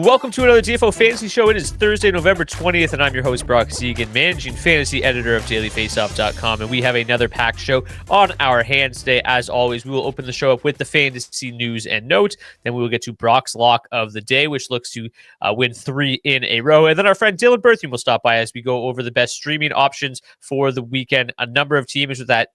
Welcome to another DFO Fantasy Show. It is Thursday, November 20th, and I'm your host, Brock Seguin, managing fantasy editor of dailyfaceoff.com, and we have another packed show on our hands today. As always, we will open the show up with the fantasy news and notes. Then we will get to Brock's lock of the day, which looks to win 3 in a row. And then our friend Dylan Berthiaume will stop by as we go over the best streaming options for the weekend. A number of teams with that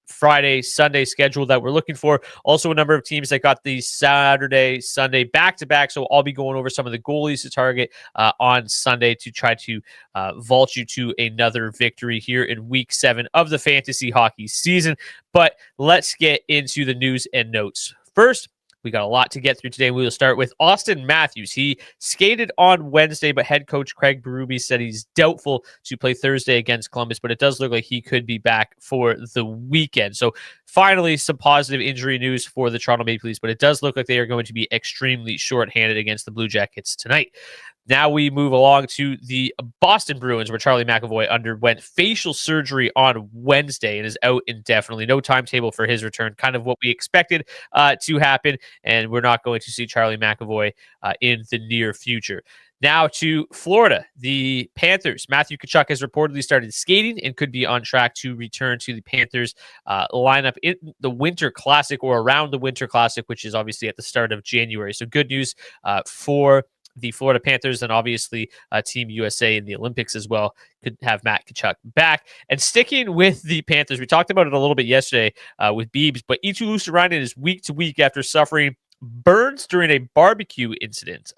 Friday, Sunday schedule that we're looking for. Also, a number of teams that got the Saturday, Sunday back-to-back. So I'll be going over some of the goalies to target on Sunday to try to vault you to another victory here in Week 7 of the fantasy hockey season. But let's get into the news and notes. First, we got a lot to get through today. We will start with Austin Matthews. He skated on Wednesday, but head coach Craig Berube said he's doubtful to play Thursday against Columbus, but it does look like he could be back for the weekend. So finally, some positive injury news for the Toronto Maple Leafs, but it does look like they are going to be extremely shorthanded against the Blue Jackets tonight. Now we move along to the Boston Bruins, where Charlie McAvoy underwent facial surgery on Wednesday and is out indefinitely. No timetable for his return, kind of what we expected to happen, and we're not going to see Charlie McAvoy in the near future. Now to Florida, the Panthers. Matthew Tkachuk has reportedly started skating and could be on track to return to the Panthers lineup in the Winter Classic or around the Winter Classic, which is obviously at the start of January. So good news for the Florida Panthers, and obviously Team USA in the Olympics as well could have Matt Tkachuk back. And sticking with the Panthers, we talked about it a little bit yesterday with Beebs, but Eetu Luostarinen is week to week after suffering burns during a barbecue incident.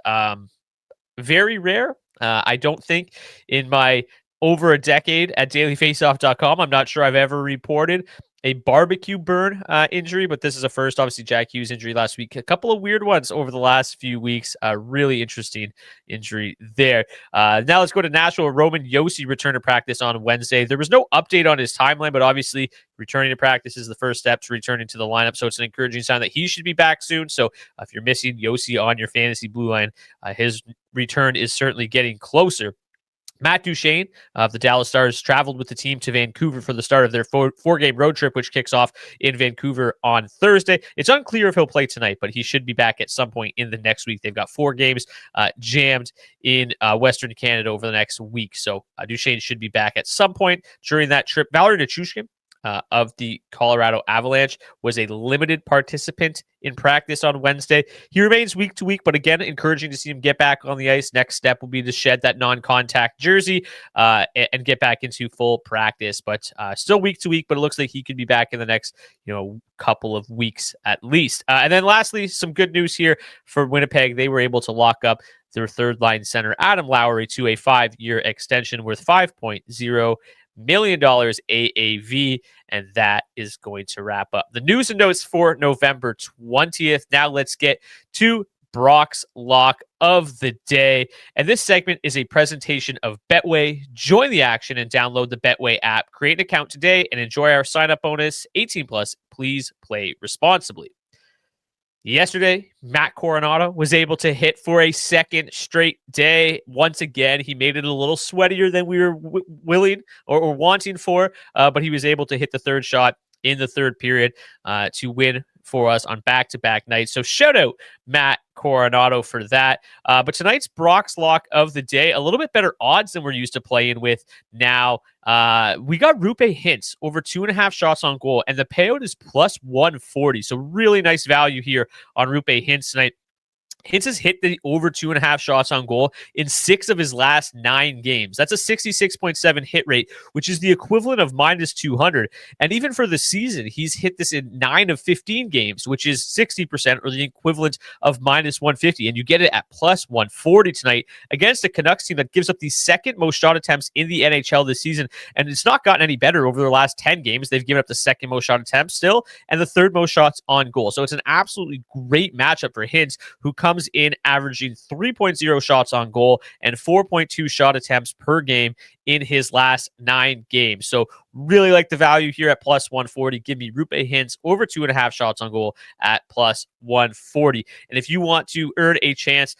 Very rare. I don't think in my over a decade at dailyfaceoff.com, I'm not sure I've ever reported a barbecue burn injury, but this is a first. Obviously, Jack Hughes injury last week. A couple of weird ones over the last few weeks. Really interesting injury there. Now let's go to Nashville. Roman Josi returned to practice on Wednesday. There was no update on his timeline, but obviously returning to practice is the first step to returning to the lineup. So it's an encouraging sign that he should be back soon. So if you're missing Josi on your fantasy blue line, his return is certainly getting closer. Matt Duchene of the Dallas Stars traveled with the team to Vancouver for the start of their four-game road trip, which kicks off in Vancouver on Thursday. It's unclear if he'll play tonight, but he should be back at some point in the next week. They've got 4 games jammed in Western Canada over the next week. So Duchene should be back at some point during that trip. Valeri Nichushkin of the Colorado Avalanche was a limited participant in practice on Wednesday. He remains week to week, but again, encouraging to see him get back on the ice. Next step will be to shed that non-contact jersey and get back into full practice, but still week to week, but it looks like he could be back in the next, couple of weeks at least. And then lastly, some good news here for Winnipeg. They were able to lock up their third line center, Adam Lowry, to a 5-year extension worth $5.0 million AAV, and that is going to wrap up the news and notes for November 20th. Now let's get to Brock's lock of the day, and this segment is a presentation of Betway. Join the action and download the Betway app. Create an account today and enjoy our sign-up bonus. 18 plus, please play responsibly. Yesterday, Matt Coronato was able to hit for a second straight day. Once again, he made it a little sweatier than we were willing or wanting for, but he was able to hit the third shot in the third period to win for us on back-to-back nights. So shout out Matt Coronato for that. But tonight's Brock's lock of the day, a little bit better odds than we're used to playing with now. We got Roope Hintz over 2.5 shots on goal, and the payout is plus 140. So really nice value here on Roope Hintz tonight. Hintz has hit the over 2.5 shots on goal in 6 of his last 9 games. That's a 66.7 hit rate, which is the equivalent of minus 200. And even for the season, he's hit this in 9 of 15 games, which is 60% or the equivalent of minus 150. And you get it at plus 140 tonight against a Canucks team that gives up the second most shot attempts in the NHL this season. And it's not gotten any better over their last 10 games. They've given up the second most shot attempts still and the third most shots on goal. So it's an absolutely great matchup for Hintz, who comes in averaging 3.0 shots on goal and 4.2 shot attempts per game in his last 9 games. So Really like the value here at plus 140. Give me Roope Hintz over 2.5 shots on goal at plus 140. And if you want to earn a chance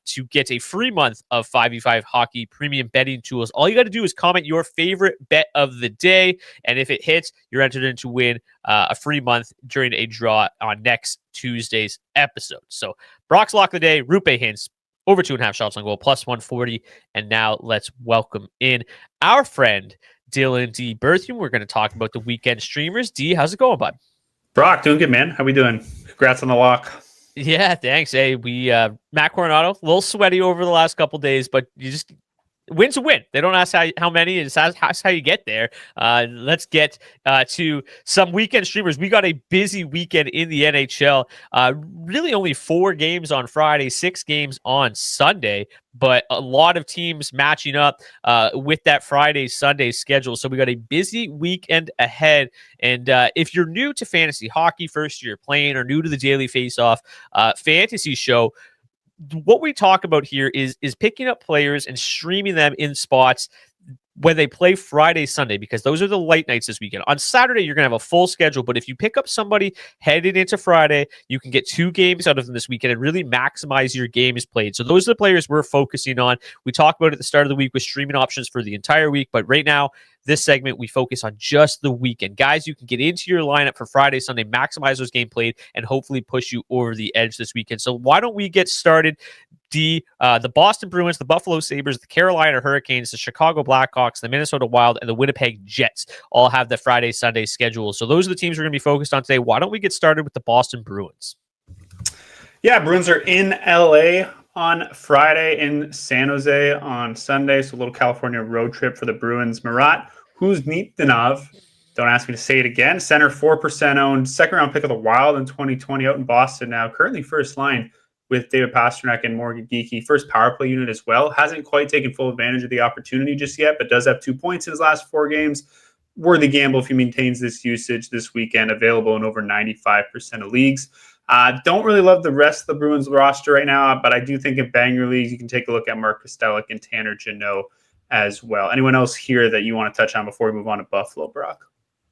to get a free month of 5v5 hockey premium betting tools, all you got to do is comment your favorite bet of the day. And if it hits, you're entered in to win a free month during a draw on next Tuesday's episode. So Brock's lock of the day, Roope Hintz, over 2.5 shots on goal, plus 140. And now let's welcome in our friend, Dylan D. Berthiaume. We're going to talk about the weekend streamers. D, how's it going, bud? Brock, doing good, man. How we doing? Congrats on the lock. Yeah, thanks. Hey, Matt Coronado, a little sweaty over the last couple days, but you just win's a win. They don't ask how many. It's how you get there. Let's get to some weekend streamers. We got a busy weekend in the NHL. Really only 4 games on Friday, 6 games on Sunday, but a lot of teams matching up with that Friday-Sunday schedule. So we got a busy weekend ahead. And if you're new to fantasy hockey, first year playing, or new to the Daily Faceoff Fantasy Show, what we talk about here is picking up players and streaming them in spots when they play Friday, Sunday, because those are the light nights this weekend. On Saturday, you're going to have a full schedule, but if you pick up somebody headed into Friday, you can get 2 games out of them this weekend and really maximize your games played. So those are the players we're focusing on. We talked about it at the start of the week with streaming options for the entire week, but right now, this segment, we focus on just the weekend. Guys, you can get into your lineup for Friday, Sunday, maximize those game played, and hopefully push you over the edge this weekend. So why don't we get started? The Boston Bruins, the Buffalo Sabres, the Carolina Hurricanes, the Chicago Blackhawks, the Minnesota Wild, and the Winnipeg Jets all have the Friday, Sunday schedule. So those are the teams we're going to be focused on today. Why don't we get started with the Boston Bruins? Yeah, Bruins are in LA on Friday, in San Jose on Sunday. So a little California road trip for the Bruins. Marat Kuznitanov, don't ask me to say it again, center 4% owned, second round pick of the Wild in 2020, out in Boston now, currently first line with David Pastrnak and Morgan Geekie. First power play unit as well. Hasn't quite taken full advantage of the opportunity just yet, but does have 2 points in his last 4 games. Worthy gamble if he maintains this usage this weekend. Available in over 95% of leagues. Don't really love the rest of the Bruins roster right now, but I do think in banger leagues, you can take a look at Mark Kostelic and Tanner Jeannot as well. Anyone else here that you want to touch on before we move on to Buffalo, Brock?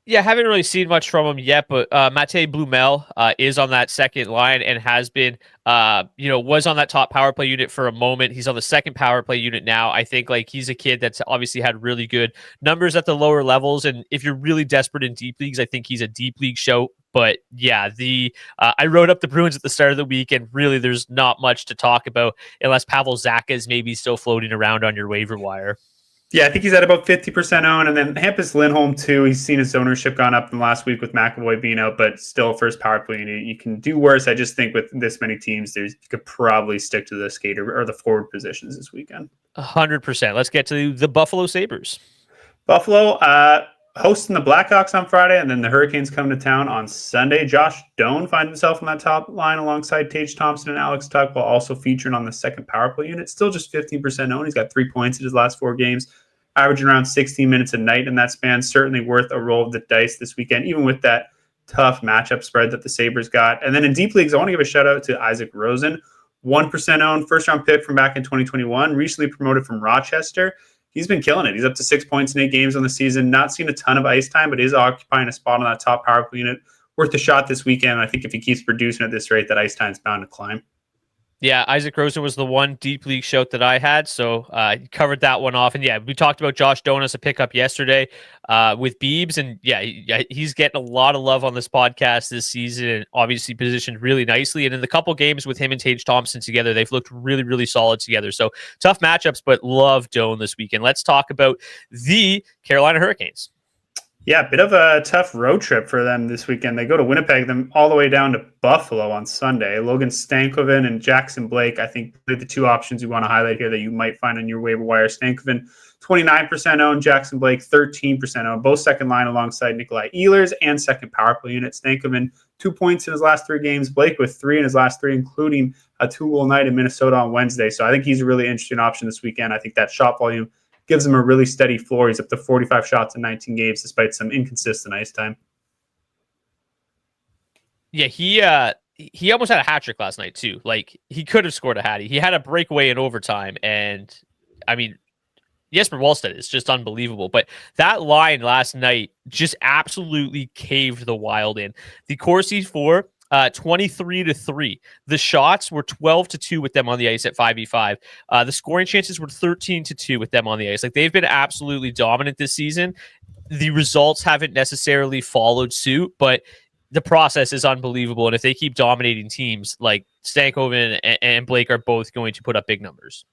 Yeah, haven't really seen much from him yet, but Mate Blumel is on that second line and has been, was on that top power play unit for a moment. He's on the second power play unit now. I think he's a kid that's obviously had really good numbers at the lower levels, and if you're really desperate in deep leagues, I think he's a deep league show. But yeah, I wrote up the Bruins at the start of the week, and really there's not much to talk about unless Pavel Zacha is maybe still floating around on your waiver wire. Yeah, I think he's at about 50% owned. And then Hampus Lindholm, too. He's seen his ownership gone up in the last week with McAvoy being out, but still first power play unit. You can do worse. I just think with this many teams, you could probably stick to the skater or the forward positions this weekend. 100%. Let's get to the Buffalo Sabres. Buffalo hosting the Blackhawks on Friday, and then the Hurricanes come to town on Sunday. Josh Doan finds himself on that top line alongside Tage Thompson and Alex Tuch, while also featuring on the second power play unit. Still just 15% owned. He's got 3 points in his last 4 games, averaging around 16 minutes a night in that span. Certainly worth a roll of the dice this weekend, even with that tough matchup spread that the Sabres got. And then in deep leagues, I want to give a shout out to Isaac Rosen, 1% owned, first round pick from back in 2021, recently promoted from Rochester. He's been killing it. He's up to 6 points in 8 games on the season. Not seen a ton of ice time, but is occupying a spot on that top power play unit. Worth a shot this weekend. I think if he keeps producing at this rate, that ice time's bound to climb. Yeah, Isaac Rosen was the one deep league shout that I had, so covered that one off. And yeah, we talked about Josh Doan as a pickup yesterday with Biebs, and yeah, he's getting a lot of love on this podcast this season, and obviously positioned really nicely. And in the couple games with him and Tage Thompson together, they've looked really, really solid together. So tough matchups, but love Doan this weekend. Let's talk about the Carolina Hurricanes. Yeah, a bit of a tough road trip for them this weekend. They go to Winnipeg, then all the way down to Buffalo on Sunday. Logan Stankoven and Jackson Blake, I think they're the 2 options you want to highlight here that you might find on your waiver wire. Stankoven, 29% owned. Jackson Blake, 13% owned. Both second line alongside Nikolai Ehlers and second power play unit. Stankoven, 2 points in his last 3 games. Blake with 3 in his last 3, including a 2-goal night in Minnesota on Wednesday. So I think he's a really interesting option this weekend. I think that shot volume gives him a really steady floor. He's up to 45 shots in 19 games, despite some inconsistent ice time. Yeah, he almost had a hat trick last night too. He could have scored a hattie. He had a breakaway in overtime, and I mean, Jesper Wallstedt is just unbelievable. But that line last night just absolutely caved the Wild in. The Corsi for 23-3. The shots were 12-2 with them on the ice at 5v5. The scoring chances were 13-2 with them on the ice. Like, they've been absolutely dominant this season. The results haven't necessarily followed suit, but the process is unbelievable. And if they keep dominating teams, like Stankoven and Blake are both going to put up big numbers.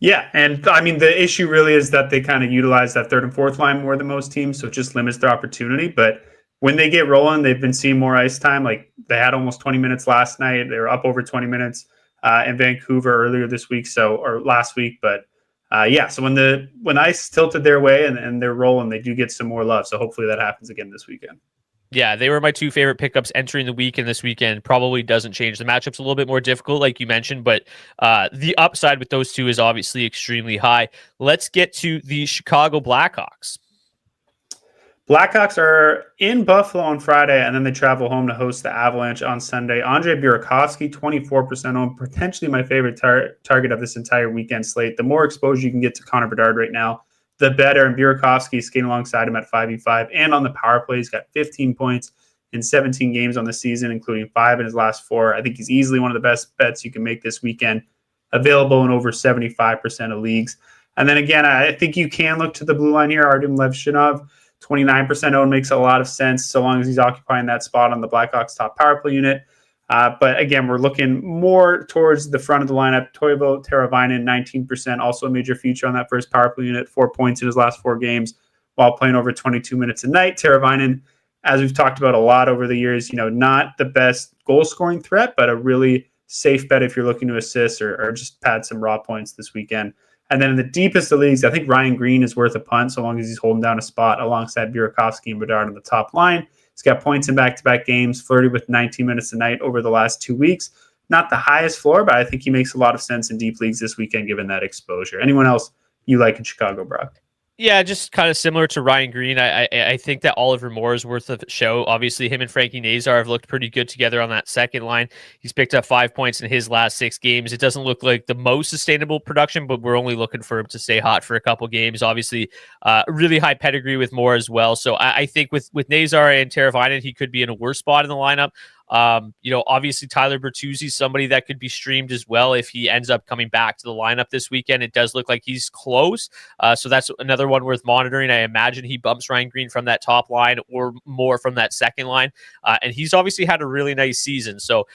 Yeah, and I mean, the issue really is that they kind of utilize that third and fourth line more than most teams, so it just limits their opportunity. But when they get rolling, they've been seeing more ice time. Like, they had almost 20 minutes last night. They were up over 20 minutes in Vancouver earlier this week, or last week. But so when ice tilted their way and they're rolling, they do get some more love. So hopefully that happens again this weekend. Yeah, they were my two favorite pickups entering the week, and this weekend probably doesn't change. The matchup's a little bit more difficult, like you mentioned, but the upside with those two is obviously extremely high. Let's get to the Chicago Blackhawks. Blackhawks are in Buffalo on Friday, and then they travel home to host the Avalanche on Sunday. Andrei Burakovsky, 24% owned, potentially my favorite target of this entire weekend slate. The more exposure you can get to Connor Bedard right now, the better. And Burakovsky is skating alongside him at 5v5. And on the power play, he's got 15 points in 17 games on the season, including 5 in his last 4. I think he's easily one of the best bets you can make this weekend, available in over 75% of leagues. And then again, I think you can look to the blue line here. Artem Levshinov, 29% owned, makes a lot of sense so long as he's occupying that spot on the Blackhawks top power play unit. But again, we're looking more towards the front of the lineup. Toivo Teravainen, 19%, also a major feature on that first power play unit, 4 points in his last 4 games while playing over 22 minutes a night. Teravainen, as we've talked about a lot over the years, not the best goal scoring threat, but a really safe bet if you're looking to assist or just pad some raw points this weekend. And then in the deepest of leagues, I think Ryan Green is worth a punt so long as he's holding down a spot alongside Burakovsky and Bedard on the top line. He's got points in back-to-back games, flirted with 19 minutes a night over the last 2 weeks. Not the highest floor, but I think he makes a lot of sense in deep leagues this weekend given that exposure. Anyone else you like in Chicago, Brock? Yeah, just kind of similar to Ryan Green. I think that Oliver Moore is worth a show. Obviously, him and Frankie Nazar have looked pretty good together on that second line. He's picked up 5 points in his last 6 games. It doesn't look like the most sustainable production, but we're only looking for him to stay hot for a couple games. Obviously, really high pedigree with Moore as well. So I think with Nazar and Teravainen, he could be in a worse spot in the lineup. Obviously Tyler Bertuzzi, somebody that could be streamed as well if he ends up coming back to the lineup this weekend. It does look like he's close. So that's another one worth monitoring. I imagine he bumps Ryan Green from that top line or more from that second line. And he's obviously had a really nice season. So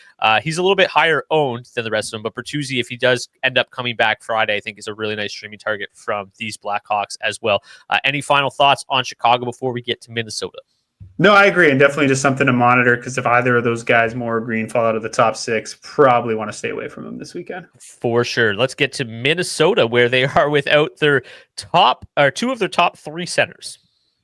he's a little bit higher owned than the rest of them. But Bertuzzi, if he does end up coming back Friday, I think is a really nice streaming target from these Blackhawks as well. Any final thoughts on Chicago before we get to Minnesota? No, I agree, and definitely just something to monitor because if either of those guys, Moore or Green, fall out of the top 6, probably want to stay away from them this weekend. For sure. Let's get to Minnesota, where they are without their top or 2 of their top 3 centers.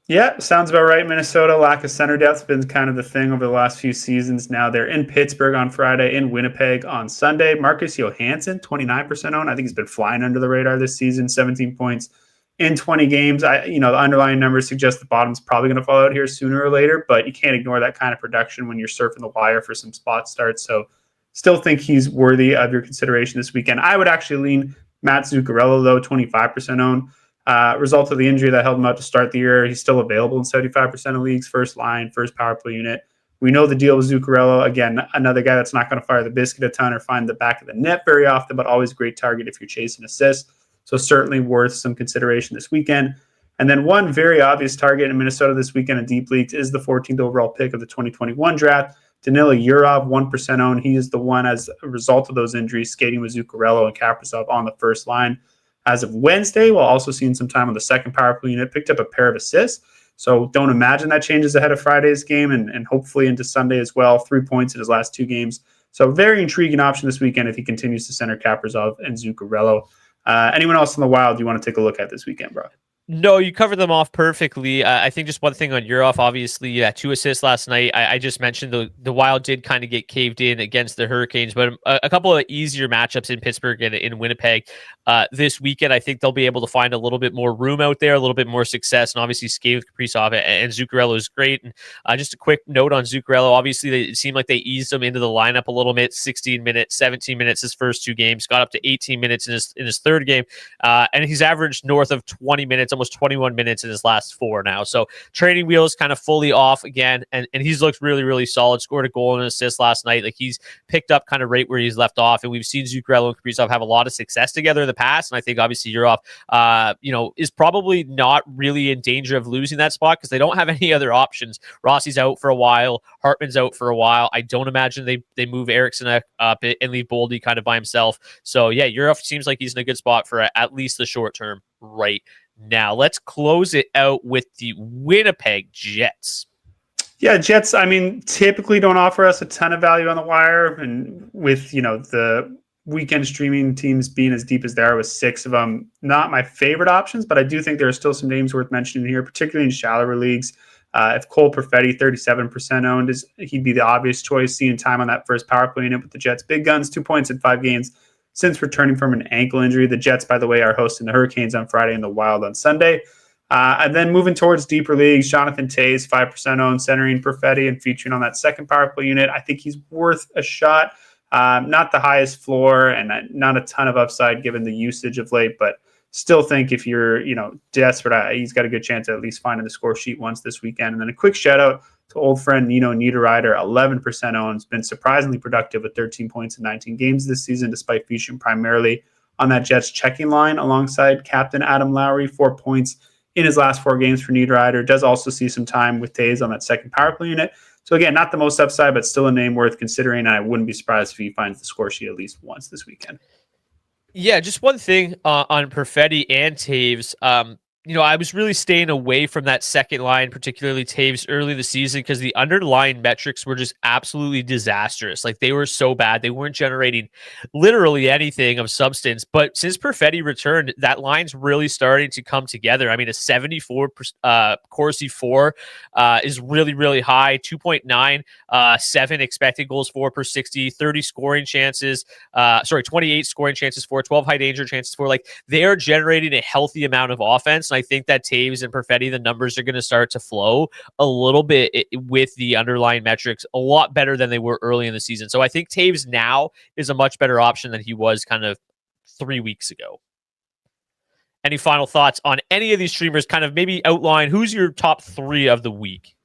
Yeah, sounds about right. Minnesota, lack of center depth has been kind of the thing over the last few seasons. Now they're in Pittsburgh on Friday, in Winnipeg on Sunday. Marcus Johansson, 29% owned. I think he's been flying under the radar this season, 17 points in 20 games. The underlying numbers suggest the bottom's probably going to fall out here sooner or later, but you can't ignore that kind of production when you're surfing the wire for some spot starts. So still think he's worthy of your consideration this weekend. I would actually lean Matt Zuccarello, though, 25% owned. Result of the injury that held him out to start the year. He's still available in 75% of leagues, first line, first power play unit. We know the deal with Zuccarello. Again, another guy that's not going to fire the biscuit a ton or find the back of the net very often, but always a great target if you're chasing assists. So certainly worth some consideration this weekend. And then one very obvious target in Minnesota this weekend in deep leagues is the 14th overall pick of the 2021 draft, Danila Yurov, 1% owned. He is the one as a result of those injuries, skating with Zuccarello and Kaprizov on the first line. As of Wednesday, while also seeing some time on the second power play unit, picked up a pair of assists. So don't imagine that changes ahead of Friday's game and hopefully into Sunday as well. 3 points in his last 2 games. So very intriguing option this weekend if he continues to center Kaprizov and Zuccarello. Anyone else in the Wild you want to take a look at this weekend, bro? No, you covered them off perfectly. I think just one thing on your off, obviously, 2 assists last night. I just mentioned the Wild did kind of get caved in against the Hurricanes, but a couple of easier matchups in Pittsburgh and in Winnipeg this weekend. I think they'll be able to find a little bit more room out there, a little bit more success, and obviously Skate with Kaprizov and Zuccarello is great. And just a quick note on Zuccarello. Obviously, it seemed like they eased him into the lineup a little bit. 16 minutes, 17 minutes his first 2 games, got up to 18 minutes in his third game, and he's averaged north of 20 minutes, almost 21 minutes in his last 4 now. So training wheels kind of fully off again, and he's looked really, really solid. Scored a goal and an assist last night. Like, he's picked up kind of right where he's left off, and we've seen Zuccarello and Kaprizov have a lot of success together in the past, and I think obviously Yurov, is probably not really in danger of losing that spot because they don't have any other options. Rossi's out for a while. Hartman's out for a while. I don't imagine they move Eriksson up and leave Boldy kind of by himself. So yeah, Yurov seems like he's in a good spot for at least the short term right now. Let's close it out with the Winnipeg Jets. Yeah, Jets, I mean, typically don't offer us a ton of value on the wire. And with, the weekend streaming teams being as deep as they are with 6 of them, not my favorite options, but I do think there are still some names worth mentioning here, particularly in shallower leagues. If Cole Perfetti, 37% owned, he'd be the obvious choice, seeing time on that first power play unit with the Jets. Big guns, 2 points in 5 games since returning from an ankle injury. The Jets, by the way, are hosting the Hurricanes on Friday and the Wild on Sunday. And then moving towards deeper leagues, Jonathan Toews, 5% owned, centering Perfetti and featuring on that second power play unit. I think he's worth a shot. Not the highest floor and not a ton of upside given the usage of late, but still think if you're, desperate, he's got a good chance of at least finding the score sheet once this weekend. And then a quick shout out to old friend Nino Niederreiter, 11% owned, has been surprisingly productive with 13 points in 19 games this season, despite featuring primarily on that Jets checking line alongside captain Adam Lowry, 4 points in his last 4 games for Niederreiter. Does also see some time with Toews on that second power play unit. So again, not the most upside, but still a name worth considering. And I wouldn't be surprised if he finds the score sheet at least once this weekend. Yeah, just one thing on Perfetti and Toews. I was really staying away from that second line, particularly Toews, early the season because the underlying metrics were just absolutely disastrous. Like, they were so bad. They weren't generating literally anything of substance. But since Perfetti returned, that line's really starting to come together. I mean, a 74 Corsi 4 is really, really high. 2.9, 7 expected goals for per 60, 30 scoring chances. 28 scoring chances for, 12 high danger chances for. Like, they are generating a healthy amount of offense. And I think that Toews and Perfetti, the numbers are going to start to flow a little bit with the underlying metrics a lot better than they were early in the season. So I think Toews now is a much better option than he was kind of 3 weeks ago. Any final thoughts on any of these streamers? Kind of maybe outline who's your top 3 of the week.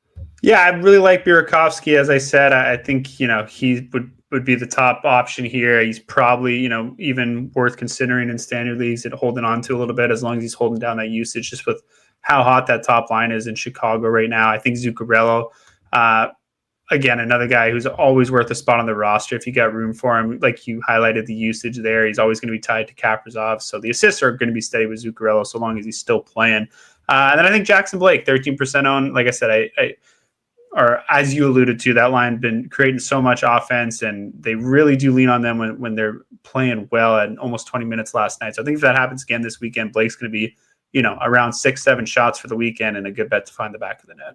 Yeah, I really like Burakovsky. As I said, I think, he would be the top option here. He's probably, even worth considering in standard leagues and holding on to a little bit as long as he's holding down that usage, just with how hot that top line is in Chicago right now. I think Zuccarello, again, another guy who's always worth a spot on the roster if you got room for him. Like you highlighted the usage there, he's always going to be tied to Kaprizov. So the assists are going to be steady with Zuccarello so long as he's still playing. And then I think Jackson Blake, 13% owned. Like I said, or as you alluded to, that line been creating so much offense, and they really do lean on them when they're playing well at almost 20 minutes last night. So I think if that happens again this weekend, Blake's going to be, around 6-7 shots for the weekend and a good bet to find the back of the net.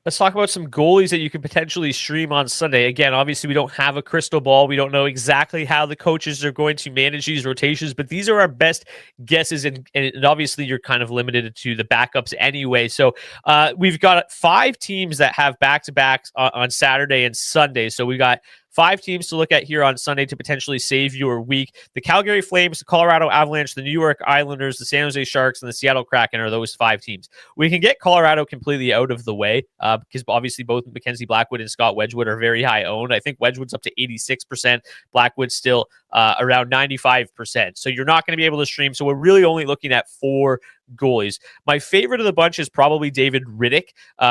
Let's talk about some goalies that you could potentially stream on Sunday. Again, obviously, we don't have a crystal ball. We don't know exactly how the coaches are going to manage these rotations, but these are our best guesses, and obviously, you're kind of limited to the backups anyway. So we've got 5 teams that have back-to-backs on Saturday and Sunday. So we got 5 teams to look at here on Sunday to potentially save your week. The Calgary Flames, the Colorado Avalanche, the New York Islanders, the San Jose Sharks, and the Seattle Kraken are those 5 teams. We can get Colorado completely out of the way because obviously both Mackenzie Blackwood and Scott Wedgwood are very high owned. I think Wedgwood's up to 86%. Blackwood's still around 95%. So you're not going to be able to stream. So we're really only looking at 4 goalies. My favorite of the bunch is probably David Rittich,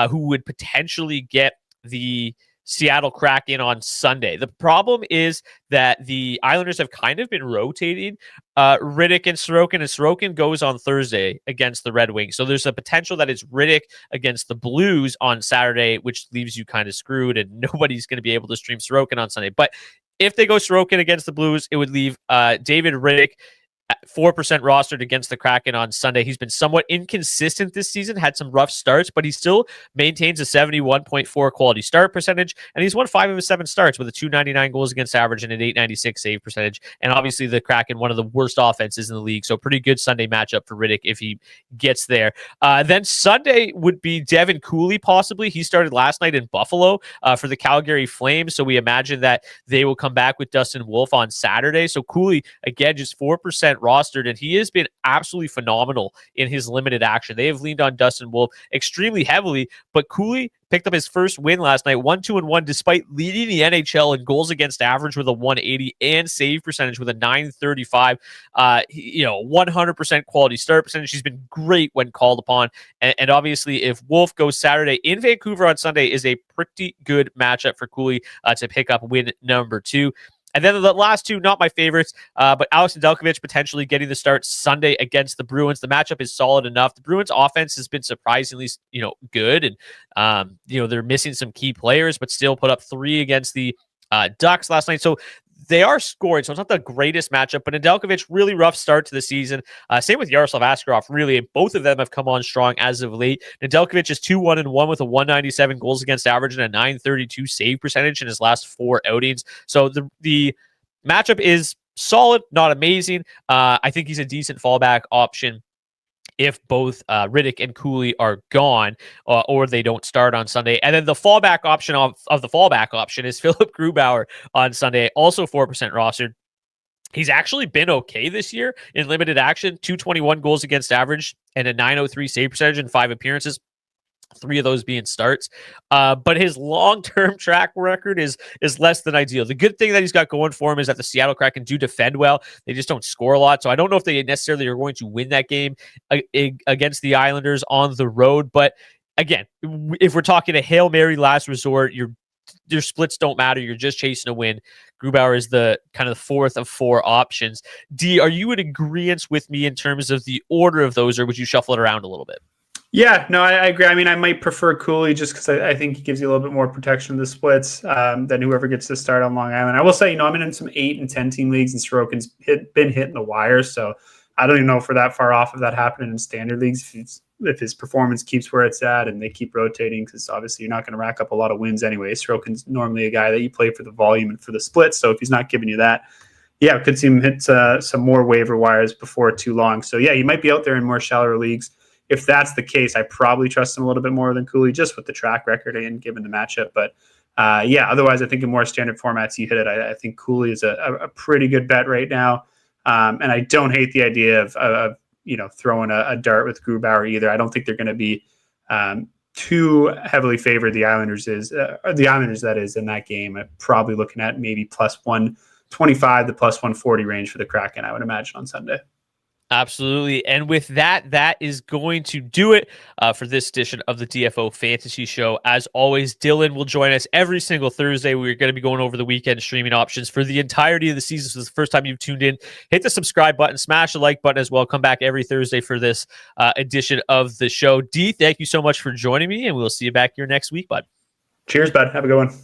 who would potentially get the Seattle Kraken on Sunday. The problem is that the Islanders have kind of been rotating Rittich and Sorokin goes on Thursday against the Red Wings. So there's a potential that it's Rittich against the Blues on Saturday, which leaves you kind of screwed, and nobody's going to be able to stream Sorokin on Sunday. But if they go Sorokin against the Blues, it would leave David Rittich 4% rostered against the Kraken on Sunday. He's been somewhat inconsistent this season, had some rough starts, but he still maintains a 71.4 quality start percentage, and he's won 5 of his 7 starts with a 299 goals against average and an 896 save percentage. And obviously the Kraken, one of the worst offenses in the league, so pretty good Sunday matchup for Riddick if he gets there. Then Sunday would be Devin Cooley, possibly. He started last night in Buffalo for the Calgary Flames, so we imagine that they will come back with Dustin Wolf on Saturday. So Cooley, again, just 4% rostered, and he has been absolutely phenomenal in his limited action. They have leaned on Dustin Wolf extremely heavily, but Cooley picked up his first win last night, 1-2-1, despite leading the NHL in goals against average with a 180 and save percentage with a 935. 100% quality start percentage. He's been great when called upon. And obviously, if Wolf goes Saturday in Vancouver on Sunday, is a pretty good matchup for Cooley to pick up win number 2. And then the last 2, not my favorites, but Alex Nedeljkovic potentially getting the start Sunday against the Bruins. The matchup is solid enough. The Bruins offense has been surprisingly, good, and they're missing some key players, but still put up 3 against the Ducks last night. So they are scoring, so it's not the greatest matchup, but Nedeljkovic, really rough start to the season. Same with Yaroslav Askarov, really, and both of them have come on strong as of late. Nedeljkovic is 2-1-1 with a 197 goals against average and a 932 save percentage in his last 4 outings. So the matchup is solid, not amazing. I think he's a decent fallback option if both Riddick and Cooley are gone or they don't start on Sunday. And then the fallback option of the fallback option is Philip Grubauer on Sunday, also 4% rostered. He's actually been okay this year in limited action, 221 goals against average and a 903 save percentage in 5 appearances. 3 of those being starts. But his long-term track record is less than ideal. The good thing that he's got going for him is that the Seattle Kraken do defend well. They just don't score a lot. So I don't know if they necessarily are going to win that game against the Islanders on the road. But again, if we're talking a Hail Mary last resort, your splits don't matter. You're just chasing a win. Grubauer is the kind of the 4th of 4 options. D, are you in agreement with me in terms of the order of those, or would you shuffle it around a little bit? Yeah, no, I agree. I mean, I might prefer Cooley just because I think he gives you a little bit more protection in the splits than whoever gets to start on Long Island. I will say, I'm in some 8 and 10 team leagues, and Sorokin's been hitting the wires. So I don't even know if we're that far off of that happening in standard leagues if his performance keeps where it's at and they keep rotating, because obviously you're not going to rack up a lot of wins anyway. Sorokin's normally a guy that you play for the volume and for the splits. So if he's not giving you that, yeah, could see him hit some more waiver wires before too long. So yeah, he might be out there in more shallower leagues. If that's the case, I probably trust him a little bit more than Cooley, just with the track record and given the matchup. But otherwise, I think in more standard formats, you hit it. I think Cooley is a pretty good bet right now. And I don't hate the idea of throwing a dart with Grubauer either. I don't think they're going to be too heavily favored. The Islanders that is in that game. I'm probably looking at maybe plus 125 to plus 140 range for the Kraken, I would imagine, on Sunday. Absolutely. And with that is going to do it for this edition of the DFO Fantasy Show. As always, Dylan will join us every single Thursday. We're going to be going over the weekend streaming options for the entirety of the season. So this is the first time you've tuned in, hit the subscribe button, smash the like button as well. Come back every Thursday for this edition of the show. D, thank you so much for joining me, and we'll see you back here next week, bud. Cheers, bud. Have a good one.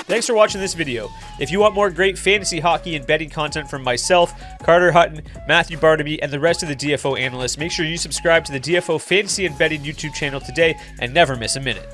Thanks for watching this video. If you want more great fantasy hockey and betting content from myself, Carter Hutton, Matthew Barnaby, and the rest of the DFO analysts, make sure you subscribe to the DFO Fantasy and Betting YouTube channel today and never miss a minute.